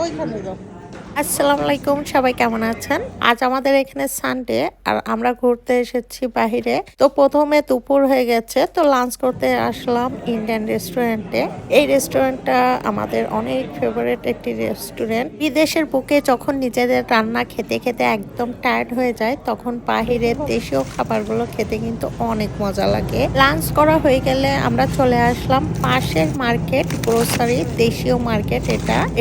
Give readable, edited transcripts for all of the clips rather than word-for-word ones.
ওইখানে যাও। আসসালামু আলাইকুম, সবাই কেমন আছেন? আজ আমাদের এখানে সানডে আর আমরা ঘুরতে এসেছি বাহিরে। তো প্রথমে দুপুর হয়ে গেছে, তো লাঞ্চ করতে আসলাম ইন্ডিয়ান রেস্টুরেন্টে। এই রেস্টুরেন্টটা আমাদের অনেক ফেভারিট একটি রেস্টুরেন্ট। বিদেশের বুকে যখন নিজেদের রান্না খেতে খেতে একদম টায়ার্ড হয়ে যায়, তখন বাহিরের দেশীয় খাবারগুলো খেতে কিন্তু অনেক মজা লাগে। লাঞ্চ করা হয়ে গেলে আমরা চলে আসলাম পাশের মার্কেট, গ্রোসারি দেশীয় মার্কেট।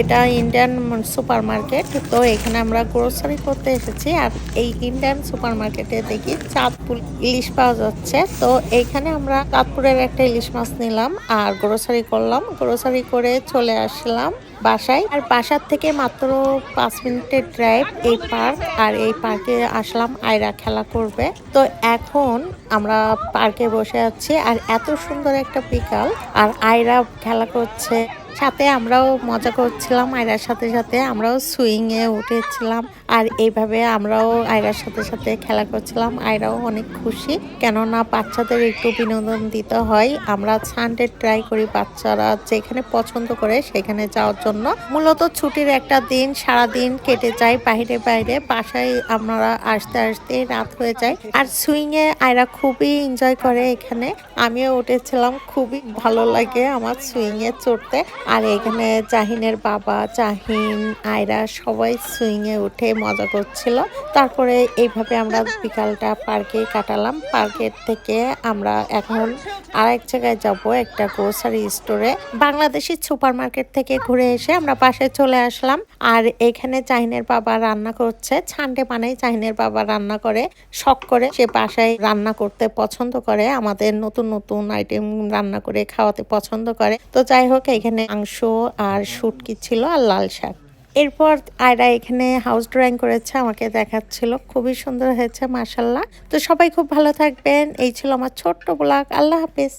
এটা ইন্ডিয়ান সুপার মার্কেট। তো এখানে আমরা গ্রোসারি করতে এসেছি। আর এই ইন্ডিয়ান সুপার মার্কেটে দেখি চাঁদপুর ইলিশ পাওয়া যাচ্ছে। তো এইখানে আমরা চাঁদপুরের একটা ইলিশ মাছ নিলাম আর গ্রোসারি করলাম। গ্রোসারি করে চলে আসলাম বাসায়। আর বাসার থেকে মাত্র 5 মিনিটের ড্রাইভ এই পার্ক। আর এই পার্কে আসলাম আয়রা খেলা করবে। তো এখন আমরা পার্কে বসে আছি আর এত সুন্দর একটা বিকাল। আর আয়রা খেলা করছে, সাথে আমরাও মজা করছিলাম। আয়রার সাথে সাথে আমরাও সুইং এ উঠেছিলাম। আর এইভাবে আমরাও আয়রার সাথে সাথে খেলা করছিলাম। আয়রাও অনেক খুশি, কেননা বাচ্চাদের একটু বিনোদন দিতে হয়। আমরা সানডে ট্রাই করি বাচ্চারা যেখানে পছন্দ করে সেখানে যাওয়ার জন্য। মূলত ছুটির একটা দিন সারাদিন কেটে যায় বাইরে বাইরে। বাসায় আমরা আসতে আসতে রাত হয়ে যায়। আর সুইং এ আয়রা খুবই এনজয় করে এখানে। আমিও উঠেছিলাম, খুবই ভালো লাগে আমার সুইং এ চড়তে। আর এখানে জাহিনের বাবা, জাহিন, আয়রা সবাই সুইং এ উঠে মজা করছিল। তারপরে এইভাবে আমরা বিকালটা পার্কে কাটালাম। পার্কের থেকে আমরা এখন আরেক জায়গায় যাব, একটা গ্রোসারি স্টোরে। বাংলাদেশি সুপার মার্কেট থেকে ঘুরে এসে আমরা বাসায় চলে আসলাম। আর এখানে জাহিনের বাবা রান্না করছে। সানডে মানেই জাহিনের বাবা রান্না করে, শখ করে। সে বাসায় রান্না করতে পছন্দ করে, আমাদের নতুন নতুন আইটেম রান্না করে খাওয়াতে পছন্দ করে। তো যাই হোক, এখানে মাংস আর শুটকি ছিল আর লাল শাক। এরপর আয়রা এখানে হাউস ড্রয়িং করেছে, আমাকে দেখাচ্ছিল। খুবই সুন্দর হয়েছে মাশাল্লাহ। তো সবাই খুব ভালো থাকবেন। এই ছিল আমার ছোট্ট ব্লগ। আল্লাহ হাফেজ।